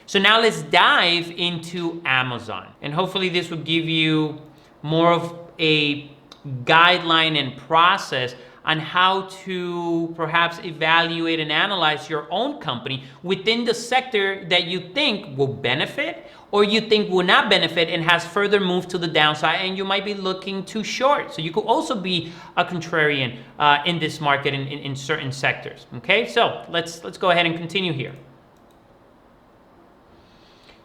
So now let's dive into Amazon. And hopefully this will give you more of a guideline and process on how to perhaps evaluate and analyze your own company within the sector that you think will benefit or you think will not benefit and has further moved to the downside, and you might be looking to short. So you could also be a contrarian in this market in certain sectors. Okay, so let's go ahead and continue here.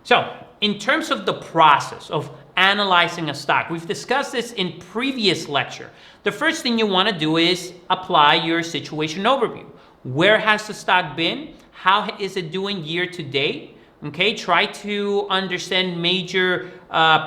So in terms of the process of analyzing a stock, we've discussed this in previous lecture. The first thing you want to do is apply your situation overview. Where has the stock been? How is it doing year to date? Okay, try to understand major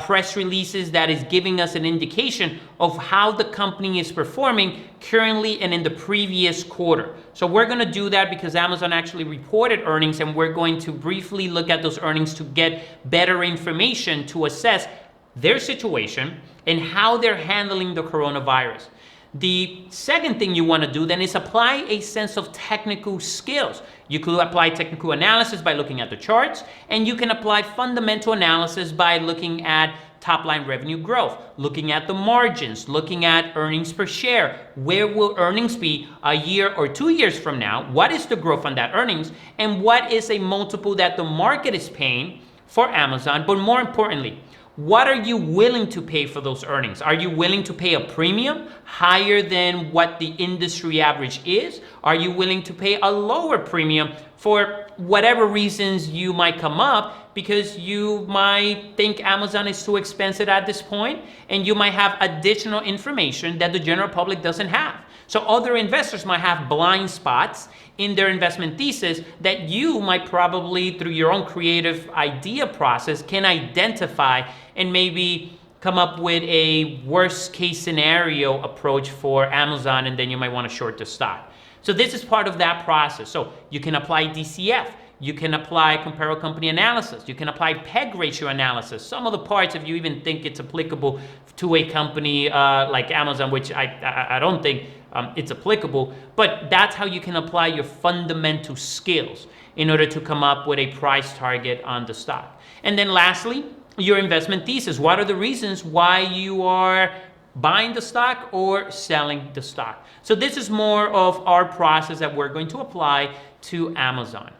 press releases that is giving us an indication of how the company is performing currently and in the previous quarter. So we're going to do that because Amazon actually reported earnings, and we're going to briefly look at those earnings to get better information to assess their situation and how they're handling the coronavirus. The second thing you want to do then is apply a sense of technical skills. You could apply technical analysis by looking at the charts, and you can apply fundamental analysis by looking at top-line revenue growth, looking at the margins, looking at earnings per share. Where will earnings be a year or 2 years from now? What is the growth on that earnings? And what is a multiple that the market is paying for Amazon? But more importantly, what are you willing to pay for those earnings? Are you willing to pay a premium higher than what the industry average is? Are you willing to pay a lower premium for whatever reasons you might come up, because you might think Amazon is too expensive at this point, and you might have additional information that the general public doesn't have? So other investors might have blind spots in their investment thesis that you might probably, through your own creative idea process, can identify and maybe come up with a worst case scenario approach for Amazon, and then you might want to short the stock. So this is part of that process. So you can apply DCF. You can apply comparable company analysis. You can apply PEG ratio analysis. Some of the parts, if you even think it's applicable to a company like Amazon, which I don't think it's applicable, but that's how you can apply your fundamental skills in order to come up with a price target on the stock. And then lastly, your investment thesis. What are the reasons why you are buying the stock or selling the stock? So this is more of our process that we're going to apply to Amazon.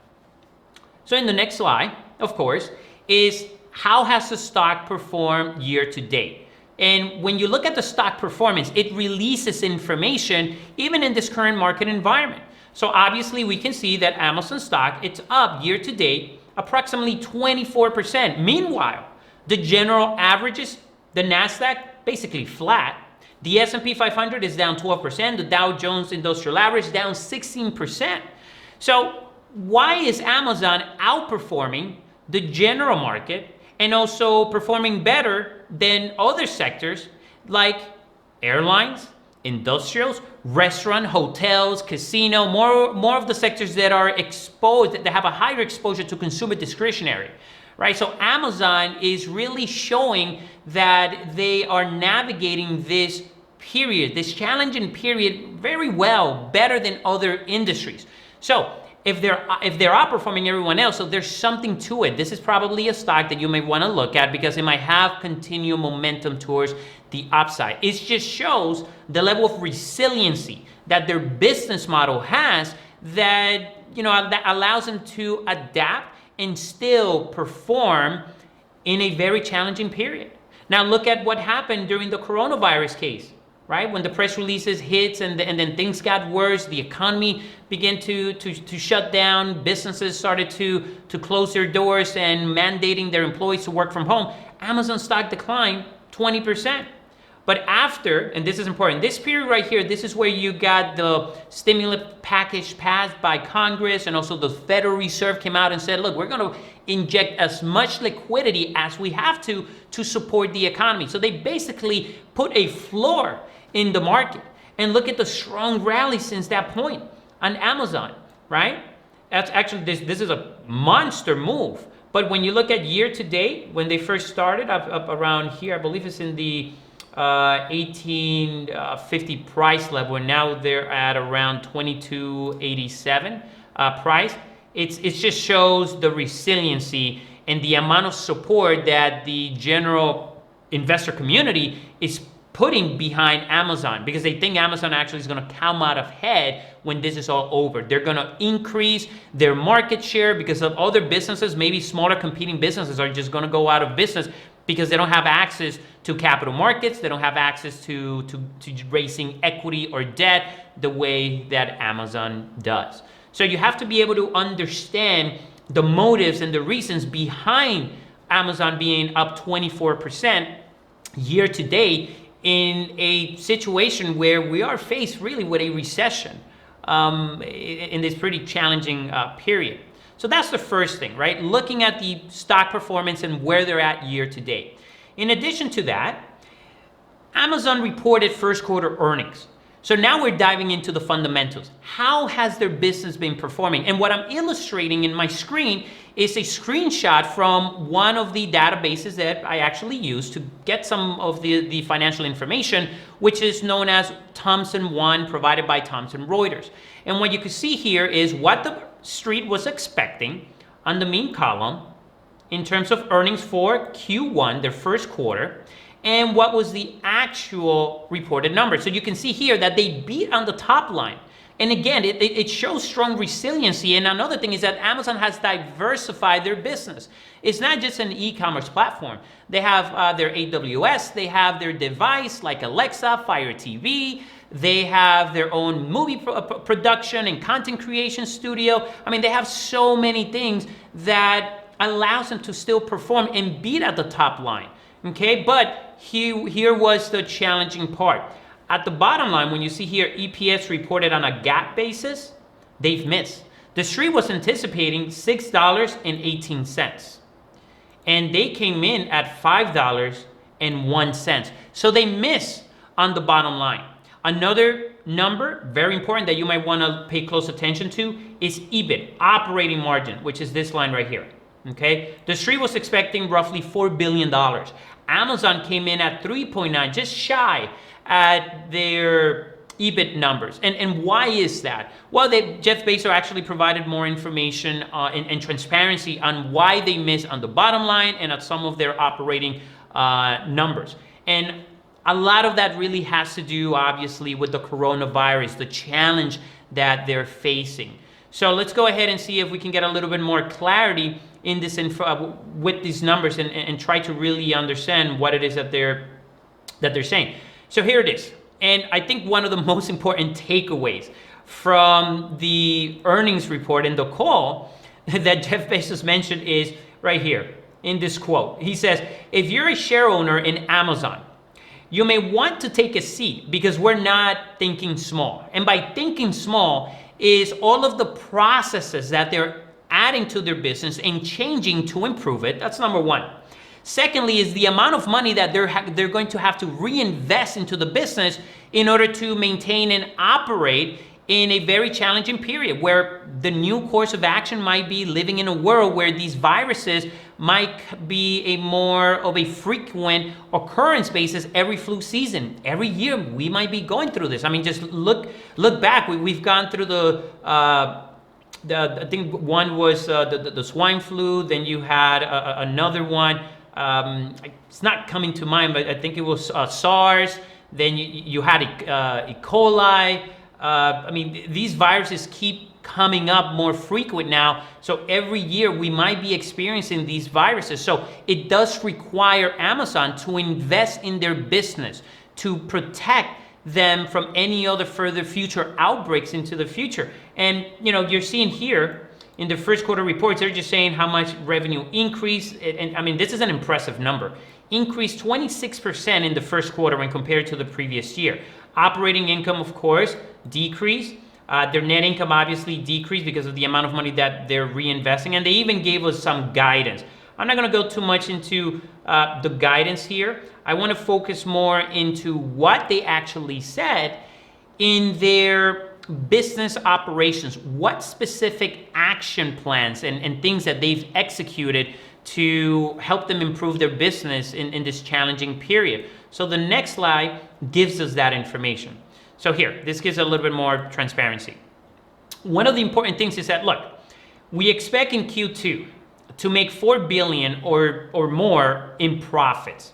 So in the next slide, of course, is how has the stock performed year to date? And when you look at the stock performance, it releases information even in this current market environment. So obviously we can see that Amazon stock, it's up year to date approximately 24%. Meanwhile, the general averages, the NASDAQ, basically flat. The S&P 500 is down 12%. The Dow Jones Industrial Average down 16%. So why is Amazon outperforming the general market and also performing better than other sectors like airlines, industrials, restaurant, hotels, casino, more of the sectors that are exposed, that have a higher exposure to consumer discretionary, right? So Amazon is really showing that they are navigating this period, this challenging period very well, better than other industries. So if they're outperforming everyone else, so there's something to it. This is probably a stock that you may want to look at because it might have continual momentum towards the upside. It just shows the level of resiliency that their business model has, that that allows them to adapt and still perform in a very challenging period. Now look at what happened during the coronavirus case, right? When the press releases hits and then things got worse, the economy began to shut down, businesses started to close their doors and mandating their employees to work from home. Amazon stock declined 20%. But after, and this is important, this period right here, this is where you got the stimulus package passed by Congress, and also the Federal Reserve came out and said, look, we're going to inject as much liquidity as we have to support the economy. So they basically put a floor in the market. And look at the strong rally since that point on Amazon, right? That's actually, this is a monster move. But when you look at year to date, when they first started up around here, I believe it's in the 1850 price level, and now they're at around 2287 price. it just shows the resiliency and the amount of support that the general investor community is putting behind Amazon, because they think Amazon actually is going to come out ahead when this is all over. They're going to increase their market share because of other businesses, maybe smaller competing businesses are just going to go out of business because they don't have access to capital markets. They don't have access to raising equity or debt the way that Amazon does. So you have to be able to understand the motives and the reasons behind Amazon being up 24% year to date in a situation where we are faced really with a recession in this pretty challenging period. So that's the first thing, right? Looking at the stock performance and where they're at year to date. In addition to that, Amazon reported first quarter earnings. So now we're diving into the fundamentals. How has their business been performing? And what I'm illustrating in my screen is a screenshot from one of the databases that I actually use to get some of the financial information, which is known as Thomson One, provided by Thomson Reuters. And what you can see here is what the street was expecting on the mean column in terms of earnings for Q1, their first quarter, and what was the actual reported number. So you can see here that they beat on the top line. And again, it shows strong resiliency. And another thing is that Amazon has diversified their business. It's not just an e-commerce platform. They have their AWS, they have their device like Alexa, Fire TV, they have their own movie production and content creation studio. I mean, they have so many things that allows them to still perform and beat at the top line. Okay, but here was the challenging part. At the bottom line, when you see here EPS reported on a GAAP basis, they've missed. The street was anticipating $6.18, and they came in at $5.01. So they miss on the bottom line. Another number, very important, that you might want to pay close attention to is EBIT, operating margin, which is this line right here. Okay, the street was expecting roughly $4 billion. Amazon came in at 3.9, just shy at their EBIT numbers. And why is that? Well, Jeff Bezos actually provided more information and transparency on why they missed on the bottom line and at some of their operating numbers. And a lot of that really has to do, obviously, with the coronavirus, the challenge that they're facing. So let's go ahead and see if we can get a little bit more clarity in this with these numbers and try to really understand what it is that they're saying. So here it is. And I think one of the most important takeaways from the earnings report and the call that Jeff Bezos mentioned is right here in this quote. He says, if you're a share owner in Amazon, you may want to take a seat because we're not thinking small. And by thinking small is all of the processes that they're adding to their business and changing to improve it. That's number one. Secondly is the amount of money that they're going to have to reinvest into the business in order to maintain and operate in a very challenging period where the new course of action might be living in a world where these viruses might be a more of a frequent occurrence basis every flu season. Every year we might be going through this. I mean, just look back. We've gone through I think one was the swine flu. Then you had another one. It's not coming to mind, but I think it was SARS. Then you had E. coli. I mean, these viruses keep coming up more frequent now. So every year we might be experiencing these viruses. So it does require Amazon to invest in their business to protect them from any other further future outbreaks into the future. And you're seeing here in the first quarter reports, they're just saying how much revenue increased. And I mean, this is an impressive number. Increased 26% in the first quarter when compared to the previous year. Operating income, of course, decreased. Their net income obviously decreased because of the amount of money that they're reinvesting. And they even gave us some guidance. I'm not going to go too much into the guidance here. I want to focus more into what they actually said in their business operations. What specific action plans and things that they've executed to help them improve their business in this challenging period. So the next slide gives us that information. So here, this gives a little bit more transparency. One of the important things is that, look, We expect in Q2 to make $4 billion or more in profits.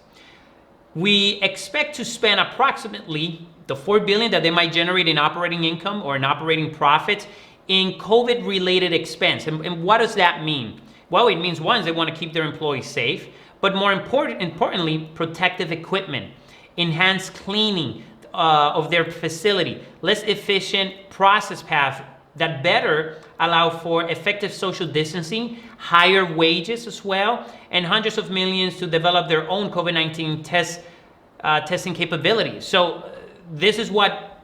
We expect to spend approximately the $4 billion that they might generate in operating income or in operating profits in COVID-related expense. And what does that mean? Well, it means one, they want to keep their employees safe, but more importantly, protective equipment, enhanced cleaning of their facility, less efficient process path that better allow for effective social distancing, higher wages as well, and hundreds of millions to develop their own COVID-19 testing capabilities. So this is what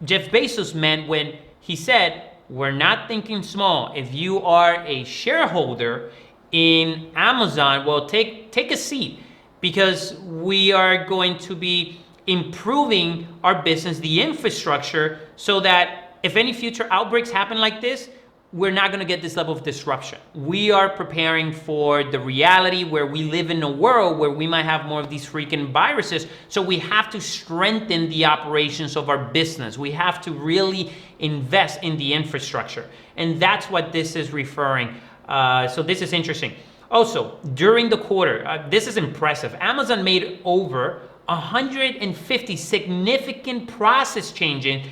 Jeff Bezos meant when he said, we're not thinking small. If you are a shareholder in Amazon, well, take a seat, because we are going to be improving our business, the infrastructure, so that if any future outbreaks happen like this, we're not going to get this level of disruption. We are preparing for the reality where we live in a world where we might have more of these freaking viruses. So we have to strengthen the operations of our business. We have to really invest in the infrastructure. And that's what this is referring. So this is interesting. Also, during the quarter, this is impressive. Amazon made over 150 significant process changes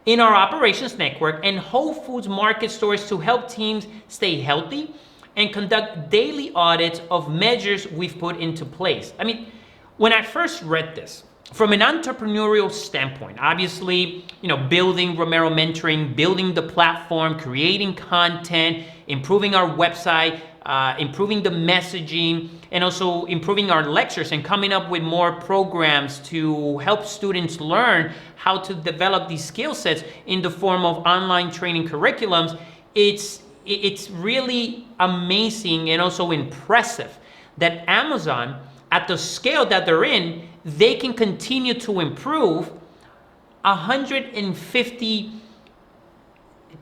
in our operations network and Whole Foods Market stores to help teams stay healthy and conduct daily audits of measures we've put into place. I mean, when I first read this, from an entrepreneurial standpoint, obviously, building Romero Mentoring, building the platform, creating content, improving our website, improving the messaging, and also improving our lectures and coming up with more programs to help students learn how to develop these skill sets in the form of online training curriculums. It's really amazing and also impressive that Amazon, at the scale that they're in, they can continue to improve 150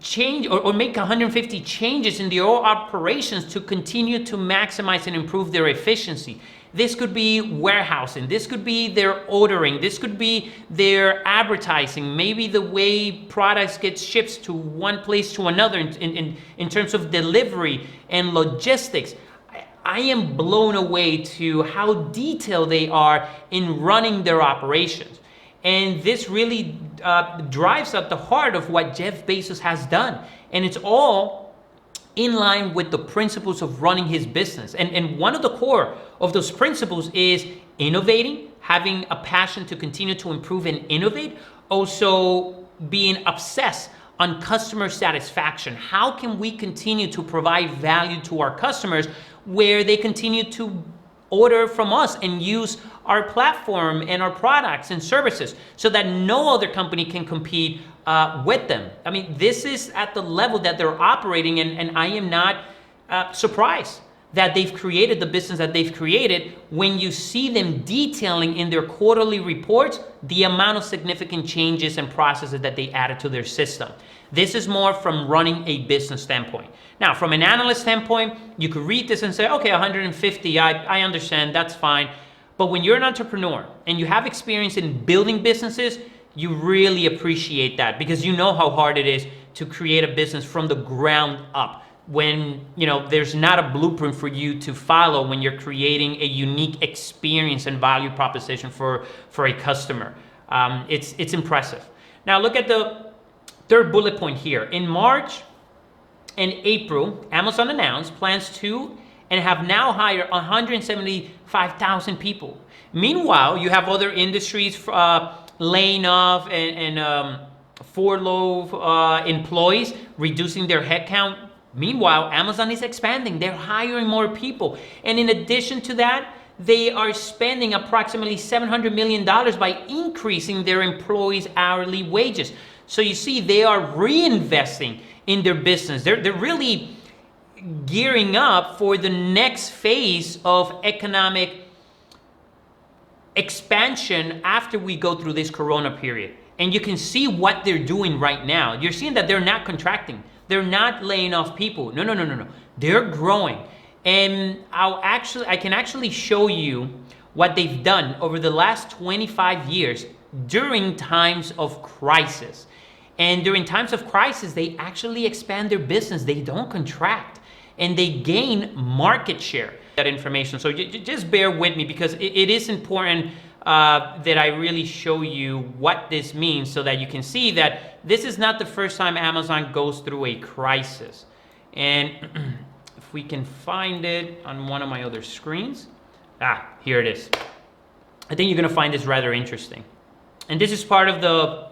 change or make 150 changes in their operations to continue to maximize and improve their efficiency. This could be warehousing, this could be their ordering, this could be their advertising, maybe the way products get shipped to one place to another in terms of delivery and logistics. I am blown away to how detailed they are in running their operations. And this really drives at the heart of what Jeff Bezos has done. And it's all in line with the principles of running his business. And one of the core of those principles is innovating, having a passion to continue to improve and innovate, also being obsessed on customer satisfaction. How can we continue to provide value to our customers where they continue to order from us and use our platform and our products and services so that no other company can compete with them? I mean, this is at the level that they're operating, and I am not surprised that they've created the business that they've created when you see them detailing in their quarterly reports the amount of significant changes and processes that they added to their system. This is more from running a business standpoint. Now, from an analyst standpoint, you could read this and say, okay, 150, I understand, that's fine. But when you're an entrepreneur and you have experience in building businesses, you really appreciate that, because you know how hard it is to create a business from the ground up when there's not a blueprint for you to follow when you're creating a unique experience and value proposition for a customer. It's impressive. Now look at the third bullet point here. In March and April, Amazon announced plans to and have now hired 175,000 people. Meanwhile, you have other industries laying off and furlough employees, reducing their headcount. Meanwhile, Amazon is expanding. They're hiring more people. And in addition to that, they are spending approximately $700 million by increasing their employees' hourly wages. So you see, they are reinvesting in their business. They're really gearing up for the next phase of economic expansion after we go through this corona period. And you can see what they're doing right now. You're seeing that they're not contracting. They're not laying off people. No. They're growing. And I can actually show you what they've done over the last 25 years during times of crisis. And during times of crisis, they actually expand their business. They don't contract, and they gain market share. That information. So just bear with me, because it is important that I really show you what this means, so that you can see that this is not the first time Amazon goes through a crisis. And if we can find it on one of my other screens. Here it is. I think you're going to find this rather interesting. And this is part of the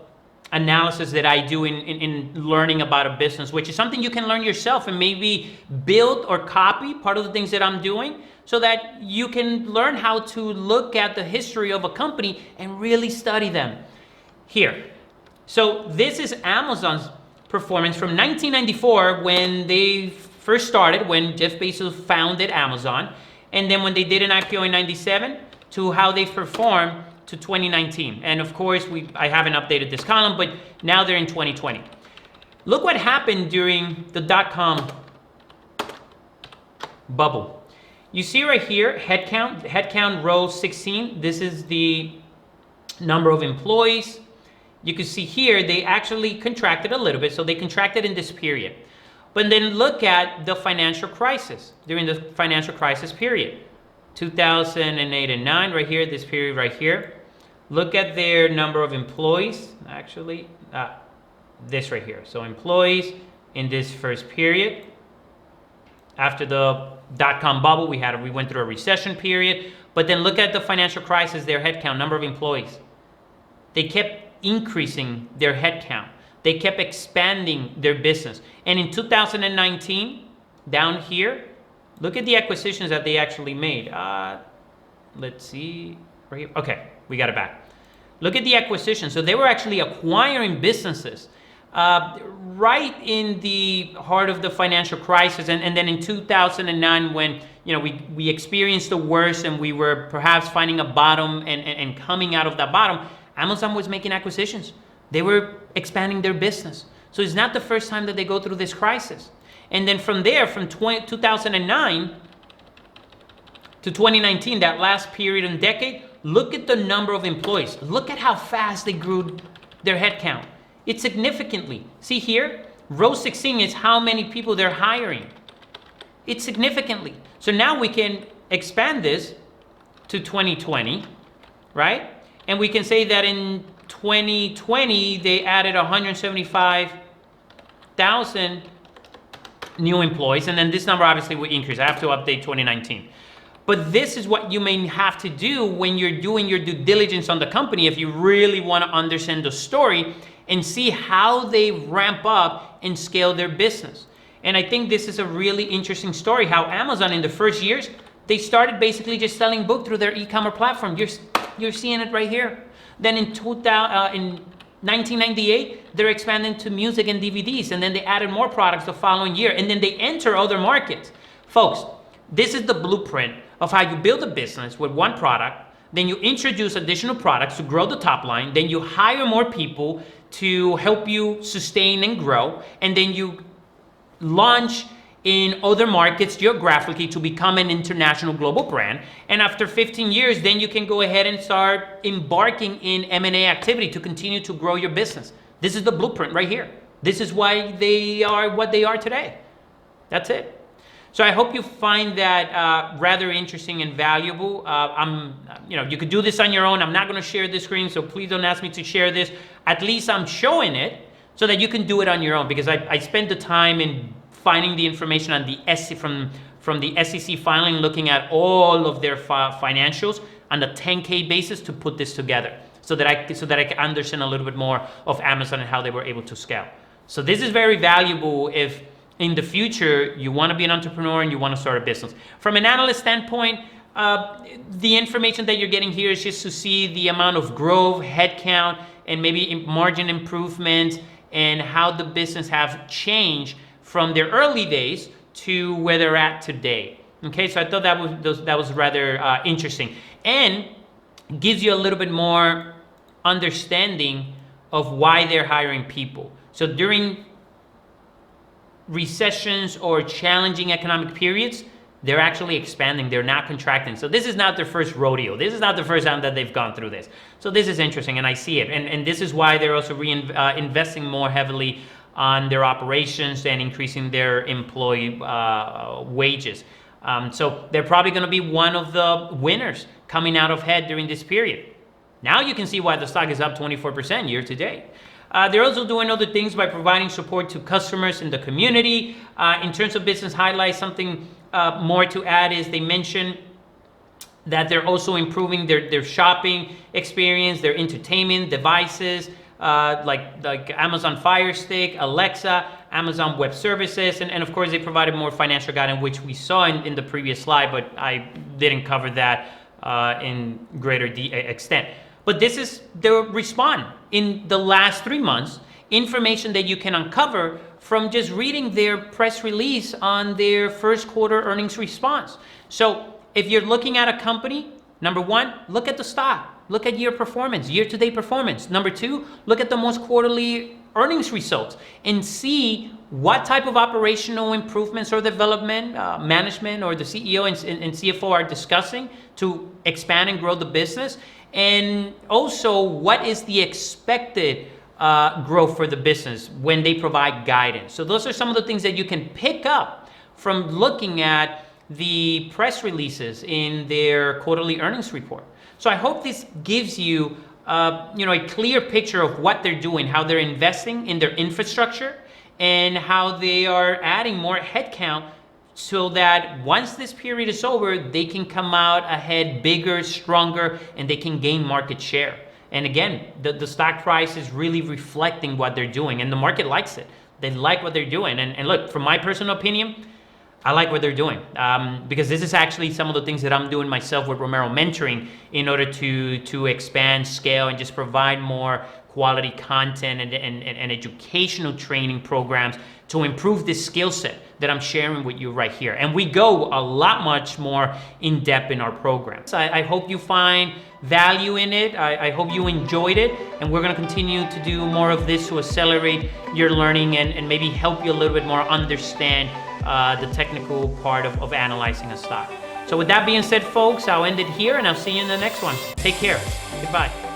analysis that I do in learning about a business, which is something you can learn yourself and maybe build or copy part of the things that I'm doing, so that you can learn how to look at the history of a company and really study them. Here. So this is Amazon's performance from 1994, when they first started, when Jeff Bezos founded Amazon, and then when they did an IPO in 97, to how they've performed to 2019. And of course, I haven't updated this column, but now they're in 2020. Look what happened during the dot-com bubble. You see right here, headcount rose 16. This is the number of employees. You can see here, they actually contracted a little bit, so they contracted in this period. But then look at the financial crisis, during the financial crisis period. 2008 and 9, right here, this period right here. Look at their number of employees, actually, this right here. So employees in this first period. After the dot-com bubble, we went through a recession period. But then look at the financial crisis, their headcount, number of employees. They kept increasing their headcount. They kept expanding their business. And in 2019, down here, look at the acquisitions that they actually made. Let's see, right here. Okay, we got it back. Look at the acquisition. So they were actually acquiring businesses right in the heart of the financial crisis. And then in 2009, when we experienced the worst and we were perhaps finding a bottom and coming out of that bottom, Amazon was making acquisitions. They were expanding their business. So it's not the first time that they go through this crisis. And then from there, from 2009 to 2019, that last period and decade, look at the number of employees. Look at how fast they grew their headcount. It's significantly. See here, row 16 is how many people they're hiring. It's significantly. So now we can expand this to 2020, right? And we can say that in 2020, they added 175,000 new employees, and then this number obviously will increase. I have to update 2019. But this is what you may have to do when you're doing your due diligence on the company, if you really want to understand the story and see how they ramp up and scale their business. And I think this is a really interesting story, how Amazon in the first years, they started basically just selling books through their e-commerce platform. You're seeing it right here. Then in 1998, they're expanding to music and DVDs, and then they added more products the following year, and then they enter other markets. Folks, this is the blueprint of how you build a business with one product, then you introduce additional products to grow the top line, then you hire more people to help you sustain and grow, and then you launch in other markets geographically to become an international global brand. And after 15 years, then you can go ahead and start embarking in M&A activity to continue to grow your business. This is the blueprint right here. This is why they are what they are today. That's it. So I hope you find that rather interesting and valuable. You could do this on your own. I'm not going to share this screen, so please don't ask me to share this. At least I'm showing it so that you can do it on your own, because I spent the time in finding the information on the from the SEC filing, looking at all of their financials on a 10K basis to put this together, so that I can understand a little bit more of Amazon and how they were able to scale. So this is very valuable if in the future you want to be an entrepreneur and you want to start a business. From an analyst standpoint, the information that you're getting here is just to see the amount of growth, headcount, and maybe margin improvement, and how the business have changed from their early days to where they're at today. Okay, so I thought that was rather interesting, and gives you a little bit more understanding of why they're hiring people. So during recessions or challenging economic periods, they're actually expanding. They're not contracting. So this is not their first rodeo. This is not the first time that they've gone through this. So this is interesting, and I see it. And this is why they're also investing more heavily on their operations and increasing their employee wages. So they're probably going to be one of the winners coming out ahead during this period. Now you can see why the stock is up 24% year to date. They're also doing other things by providing support to customers in the community. In terms of business highlights, something more to add is they mention that they're also improving their shopping experience, their entertainment devices, like Amazon Fire Stick, Alexa, Amazon Web Services, and of course they provided more financial guidance, which we saw in the previous slide, but I didn't cover that in greater extent. But this is the response in the last 3 months, information that you can uncover from just reading their press release on their first quarter earnings response. So if you're looking at a company, number one, look at the stock. Look at year-to-date performance. Number two, look at the most quarterly earnings results and see what type of operational improvements or development management or the CEO and CFO are discussing to expand and grow the business. And also, what is the expected growth for the business when they provide guidance? So those are some of the things that you can pick up from looking at the press releases in their quarterly earnings report. So I hope this gives you, a clear picture of what they're doing, how they're investing in their infrastructure, and how they are adding more headcount so that once this period is over, they can come out ahead bigger, stronger, and they can gain market share. And again, the stock price is really reflecting what they're doing, and the market likes it. They like what they're doing. And look, from my personal opinion, I like what they're doing because this is actually some of the things that I'm doing myself with Romero Mentoring in order to expand, scale, and just provide more quality content and educational training programs to improve this skill set that I'm sharing with you right here. And we go a lot much more in depth in our programs. I hope you find value in it. I hope you enjoyed it. And we're going to continue to do more of this to accelerate your learning and maybe help you a little bit more understand the technical part of analyzing a stock. So with that being said, folks, I'll end it here and I'll see you in the next one. Take care. Goodbye.